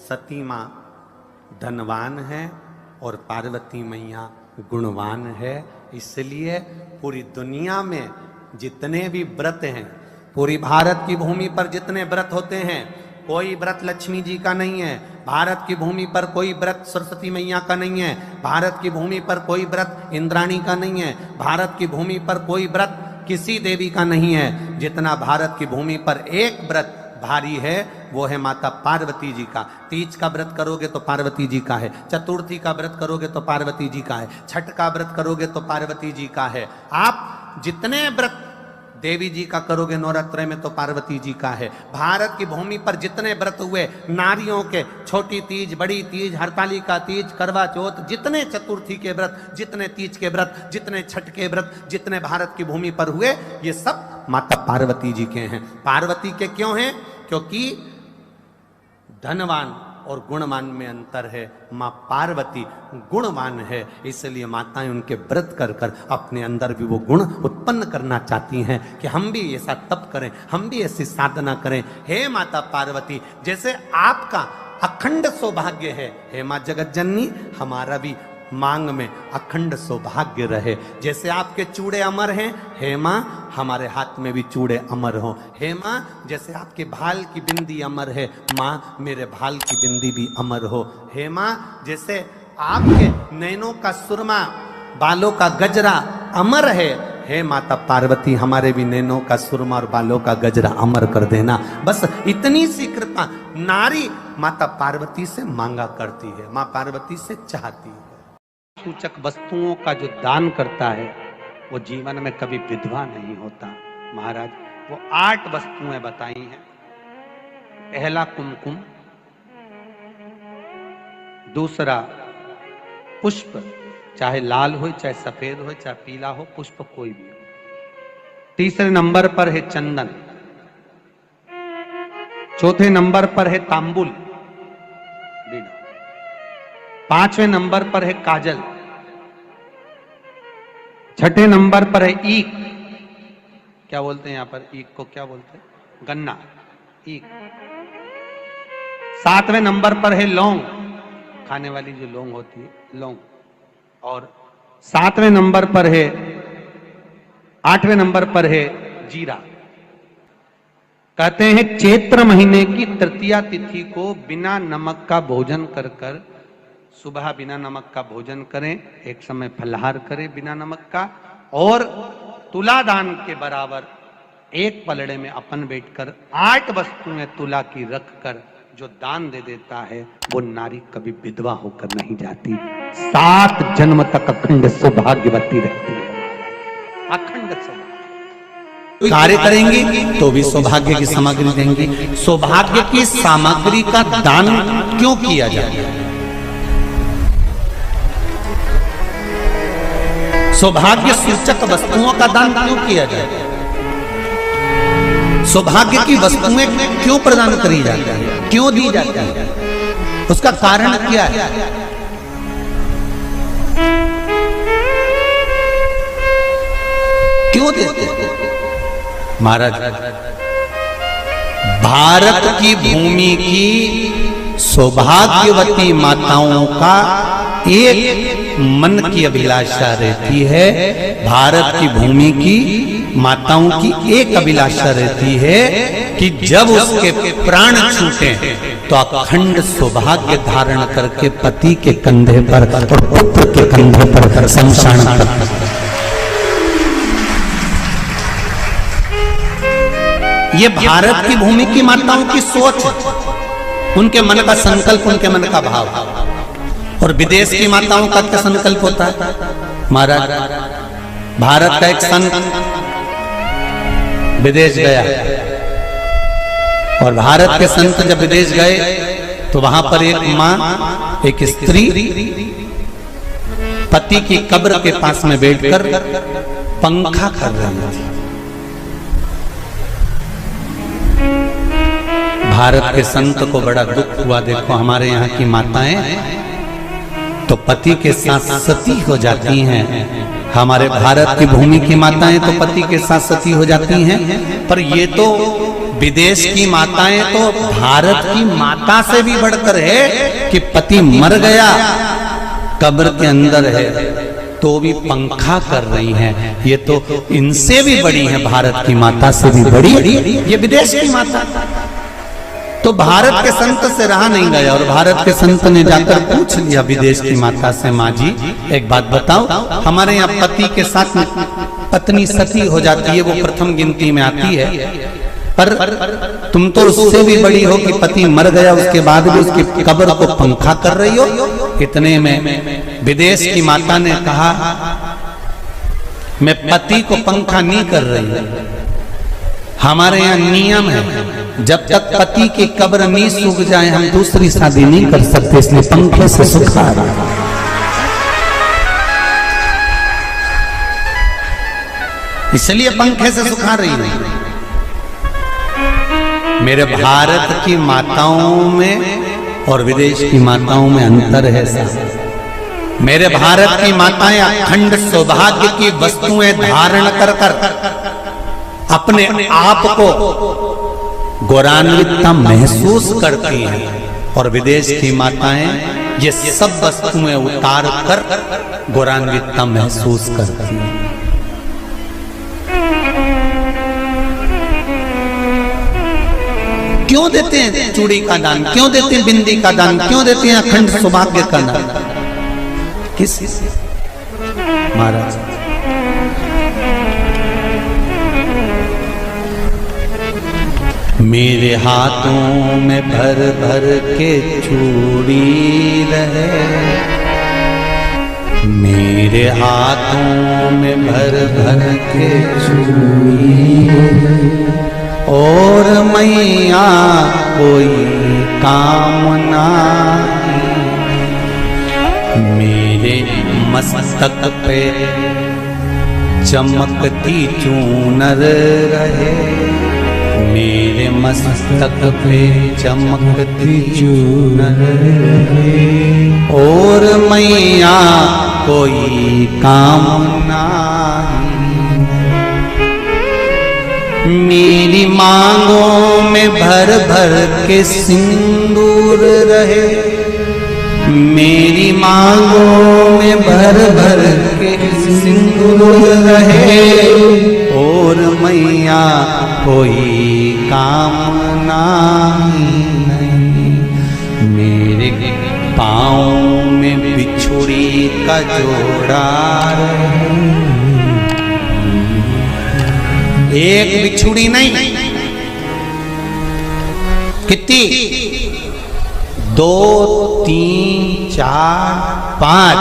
सती माँ धनवान है और पार्वती मैया गुणवान है। इसलिए पूरी दुनिया में जितने भी व्रत हैं, पूरी भारत की भूमि पर जितने व्रत होते हैं, कोई व्रत लक्ष्मी जी का नहीं है। भारत की भूमि पर कोई व्रत सरस्वती मैया का नहीं है। भारत की भूमि पर कोई व्रत इंद्राणी का नहीं है। भारत की भूमि पर कोई व्रत किसी देवी का नहीं है। जितना भारत की भूमि पर एक व्रत भारी है वो है माता पार्वती जी का। तीज का व्रत करोगे तो पार्वती जी का है, चतुर्थी का व्रत करोगे तो पार्वती जी का है, छठ का व्रत करोगे तो पार्वती जी का है। आप जितने व्रत देवी जी का करोगे नवरात्रे में तो पार्वती जी का है। भारत की भूमि पर जितने व्रत हुए नारियों के, छोटी तीज, बड़ी तीज, हरतालिका तीज, करवा चौथ, जितने चतुर्थी के व्रत, जितने तीज के व्रत, जितने छठ के व्रत, जितने भारत की भूमि पर हुए, ये सब माता पार्वती जी के हैं। पार्वती के क्यों हैं? क्योंकि धनवान और गुणवान में अंतर है। माँ पार्वती गुणवान है, इसलिए माताएं उनके व्रत कर कर अपने अंदर भी वो गुण उत्पन्न करना चाहती हैं कि हम भी ऐसा तप करें, हम भी ऐसी साधना करें। हे माता पार्वती, जैसे आपका अखंड सौभाग्य है, हे माँ जगत जननी, हमारा भी मांग में अखंड सौभाग्य रहे। जैसे आपके चूड़े अमर हैं, हे माँ हमारे हाथ में भी चूड़े अमर हो। हे माँ जैसे आपके भाल की बिंदी अमर है, माँ मेरे भाल की बिंदी भी अमर हो। हे माँ जैसे आपके नैनों का सुरमा, बालों का गजरा अमर है, हे माता पार्वती हमारे भी नैनों का सुरमा और बालों का गजरा अमर कर देना। बस इतनी सी कृपा नारी माता पार्वती से मांगा करती है, माँ पार्वती से चाहती है। सूचक वस्तुओं का जो दान करता है वो जीवन में कभी विधवा नहीं होता। महाराज वो 8 वस्तुएं बताई हैं। पहला कुमकुम, दूसरा पुष्प, चाहे लाल हो, चाहे सफेद हो, चाहे पीला हो, पुष्प कोई भी हो। तीसरे नंबर पर है चंदन। चौथे नंबर पर है तांबुल, 5वें नंबर पर है काजल। छठे नंबर पर है ईख। क्या बोलते हैं यहां पर ईख को? क्या बोलते हैं? गन्ना, ईख। 7वें नंबर पर है लौंग, खाने वाली जो लौंग होती है, लौंग। और 7वें नंबर पर है, 8वें नंबर पर है जीरा। कहते हैं चैत्र महीने की तृतीया तिथि को बिना नमक का भोजन कर कर, सुबह बिना नमक का भोजन करें, एक समय फलाहार करें बिना नमक का, और तुला दान के बराबर एक पलड़े में अपन बैठकर 8 वस्तुएं तुला की रख कर जो दान दे देता है वो नारी कभी विधवा होकर नहीं जाती, 7 जन्म तक अखंड सौभाग्यवती रहती है। अखंड सौभाग्य कार्य करेंगी तो भी सौभाग्य की सामग्री देंगी। सौभाग्य की सामग्री का दान क्यों किया जाता है? सौभाग्य सूचक वस्तुओं का दान क्यों किया जाए? सौभाग्य की वस्तुएं क्यों प्रदान करी जाती है, क्यों दी जाती है? उसका कारण क्या है? क्यों देते हैं? महाराज भारत की भूमि की सौभाग्यवती माताओं का एक मन की अभिलाषा रहती है। भारत की भूमि की माताओं की एक अभिलाषा रहती है कि जब उसके प्राण छूटे तो अखंड सौभाग्य धारण करके पति के कंधे पर और पुत्र के कंधे पर शमशान पर। ये भारत की भूमि की माताओं की सोच, उनके मन का संकल्प, उनके मन का भाव। और विदेश की माताओं का क्या संकल्प होता है? महाराज भारत का एक संत विदेश गया और भारत के संत जब विदेश गए तो वहां पर एक मां, एक स्त्री पति की कब्र के पास में बैठकर पंखा कर रही थी। भारत के संत को बड़ा दुख हुआ, देखो हमारे यहाँ की माताएं तो पति के साथ सती हो जाती हैं, हमारे भारत की भूमि की माताएं तो पति के साथ सती हो जाती हैं, पर ये तो विदेश की माताएं तो भारत की माता से भी बढ़कर है कि पति मर गया, कब्र के अंदर है, तो भी पंखा कर रही हैं। ये तो इनसे भी बड़ी है, भारत की माता से भी बड़ी ये विदेश की माता। तो भारत के संत से रहा नहीं गया और भारत के संत ने जाकर पूछ लिया विदेश की माता से, माँ जी एक बात बताओ, हमारे यहाँ पति के साथ पत्नी सती हो जाती है, वो प्रथम गिनती में आती है, पर तुम तो उससे भी बड़ी हो कि पति मर गया उसके बाद भी उसकी कब्र को पंखा कर रही हो। इतने में विदेश की माता ने कहा, मैं पति को पंखा नहीं कर रही, हमारे यहाँ नियम है जब तक पति की कब्र नहीं सूख जाए हम दूसरी शादी नहीं कर सकते, इसलिए पंखे से सुखा रहा। इसलिए पंखे से सुखा रही है। मेरे भारत की माताओं में और विदेश की माताओं में अंतर है साहब। मेरे भारत की माताएं अखंड सौभाग्य की वस्तुएं धारण कर कर अपने आप को गौरवान्वितता महसूस करती हैं और विदेश की माताएं ये सब वस्तुएं उतार कर गौरवान्वितता महसूस करती हैं। क्यों देते हैं चूड़ी का दान, क्यों देते हैं बिंदी का दान, क्यों देते हैं अखंड सौभाग्य का दान? किस महाराज मेरे हाथों में भर भर के चूड़ी रहे, मेरे हाथों में भर भर के चूड़ी और मैया कोई कामना, मेरे मस्तक पे चमकती चूनर रहे, मेरे मस्तक पे चमकती चूनर रहे और मैया कोई कामना, मेरी मांगों में भर भर के सिंदूर रहे, मेरी मांगों में भर भर के सिंदूर रहे और मैया कोई कामना नहीं, मेरे पाँव में बिछुड़ी का जोड़ा रहे, एक बिछुड़ी नहीं, कितनी? 2, 3, 4, 5,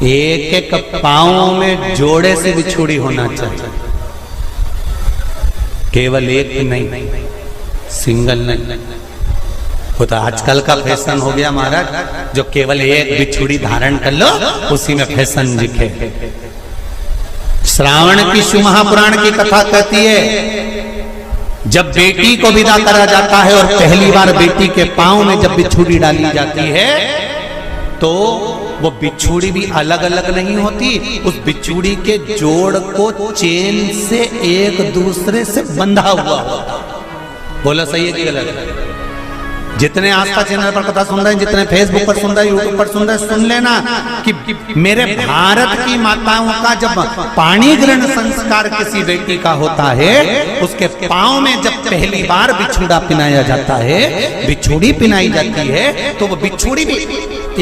एक एक पाँव में जोड़े से बिछुड़ी होना चाहिए, केवल एक नहीं, सिंगल नहीं। वो तो आजकल का फैशन हो गया महाराज, जो केवल एक बिछुड़ी धारण कर लो उसी में फैशन दिखे। श्रावण की शिव महापुराण की कथा कहती है जब बेटी को विदा करा जाता है और पहली बार बेटी के पांव में जब बिछुड़ी डाली जाती है तो वो बिछुड़ी भी अलग अलग नहीं होती, उस बिछुड़ी के जोड़ को चेन से एक दूसरे से बंधा हुआ होता। बोला सही है कि गलत? जितने आस्था चैनल पर कथा सुन रहे हैं, जितने फेसबुक पर सुन रहे हैं, यूट्यूब पर सुन रहे हैं, सुन लेना कि मेरे भारत की माताओं का जब पाणी ग्रहण संस्कार किसी बेटी का होता है, उसके पांव में जब पहली बार बिछुड़ा पिनाया जाता है, बिछुड़ी पिनाई जाती है, तो वो बिछुड़ी भी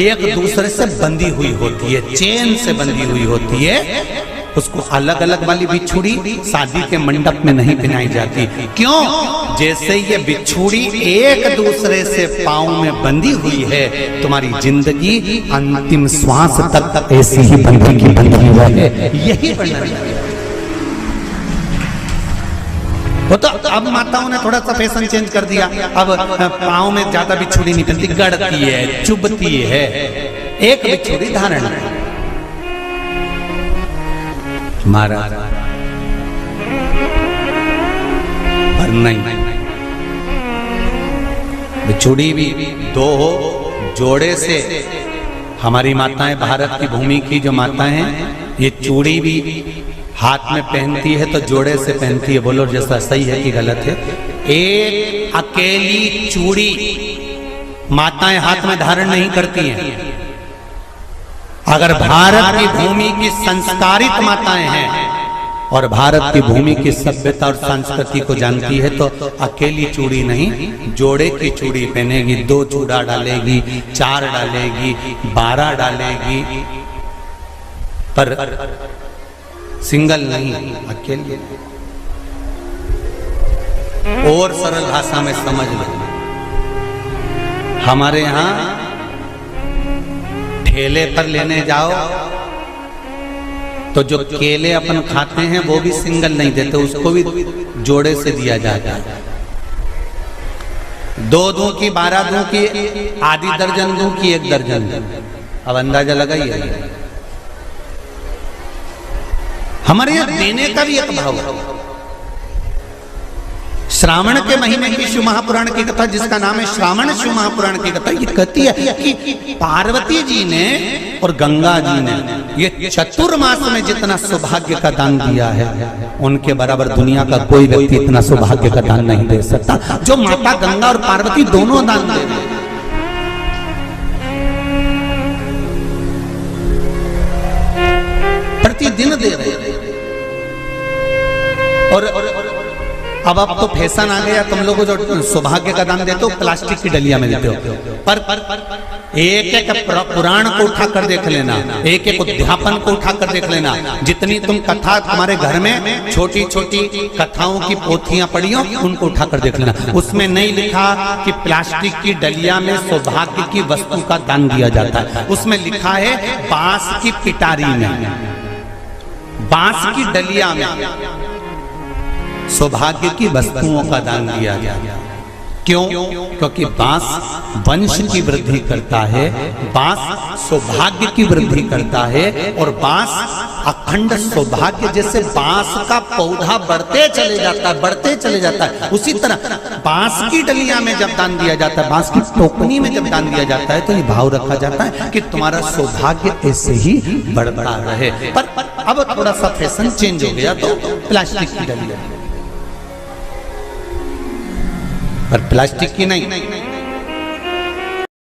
एक दूसरे से बंधी हुई होती है, चेन से बंधी हुई होती है। उसको अलग अलग वाली बिछुड़ी शादी के मंडप में नहीं पिनाई जाती। क्यों? जैसे ये बिछुड़ी एक दूसरे से पांव में बंधी हुई है, तुम्हारी जिंदगी अंतिम श्वास तक ऐसी ही बंधी रहे, यही वर्णन है। वो तो अब माताओं ने थोड़ा सा फैशन चेंज कर दिया, अब पांव में ज्यादा बिछुड़ी नहीं पहनती, गड़ती है, चुभती है, एक बिछुड़ी धारण है। महाराज पर नहीं, बिछुड़ी भी दो हो, जोड़े से। हमारी माताएं, भारत की भूमि की जो माताएं हैं, ये चूड़ी भी हाथ में पहनती है तो जोड़े से पहनती है, बोलो जैसा सही है कि गलत है। एक अकेली चूड़ी माताएं हाथ में धारण नहीं करती हैं। अगर भारत की भूमि की संस्कारित माताएं हैं और भारत की भूमि की सभ्यता और संस्कृति को जानती है तो अकेली चूड़ी नहीं, जोड़े की चूड़ी पहनेगी, 2 चूड़ा डालेगी, 4 डालेगी, 12 डालेगी, पर सिंगल नहीं, अकेले। और सरल भाषा में समझ लो, हमारे यहां ठेले पर लेने जाओ तो जो केले अपन खाते हैं वो भी सिंगल नहीं देते, उसको भी जोड़े से दिया जाता है। 2 दूं की, 12 दूं की, आधी दर्जन दूं की 1 दर्जन दूं। अब अंदाजा लगाइए, हमारे यहां देने का भी एक भाव है। श्रावण के महीने की शिव महापुराण की कथा, जिसका नाम है श्रावण शिव महापुराण की कथा, ये कहती है कि पार्वती जी ने और गंगा जी ने ये चतुर्मास में जितना सौभाग्य का दान दिया है, उनके बराबर दुनिया का कोई व्यक्ति इतना सौभाग्य का दान नहीं दे सकता जो माता गंगा और पार्वती दोनों दान दे रहे हैं। प्रतिदिन दे रहे हैं। और अब तो फैशन आ गया, तुम लोगों जो सौभाग्य का दान देते हो प्लास्टिक की डलिया में देते हो, पर एक एक पुराण को उठा कर देख लेना, एक एक उद्यापन को उठा कर देख लेना, जितनी तुम कथा तुम्हारे घर में छोटी छोटी कथाओं की पोथियां पड़ी हो उनको उठा कर देख लेना, उसमें नहीं लिखा कि प्लास्टिक की डलिया में सौभाग्य की वस्तु का दान दिया जाता है। उसमें लिखा है बांस की पिटारी में, बांस की डलिया में सौभाग्य की वस्तुओं का दान दिया गया। क्यों? क्योंकि बांस वंश की वृद्धि करता है, बांस सौभाग्य की वृद्धि करता है, और बांस अखंड सौभाग्य, जैसे बांस का पौधा बढ़ते चले जाता है, बढ़ते चले जाता है, उसी तरह बांस की डलिया में जब दान दिया जाता है, बांस की टोकनी में जब दान दिया जाता है, तो ये भाव रखा जाता है कि तुम्हारा सौभाग्य ऐसे ही बढ़ता रहे। पर अब थोड़ा सा फैशन चेंज हो गया तो प्लास्टिक की डलिया, पर प्लास्टिक की नहीं,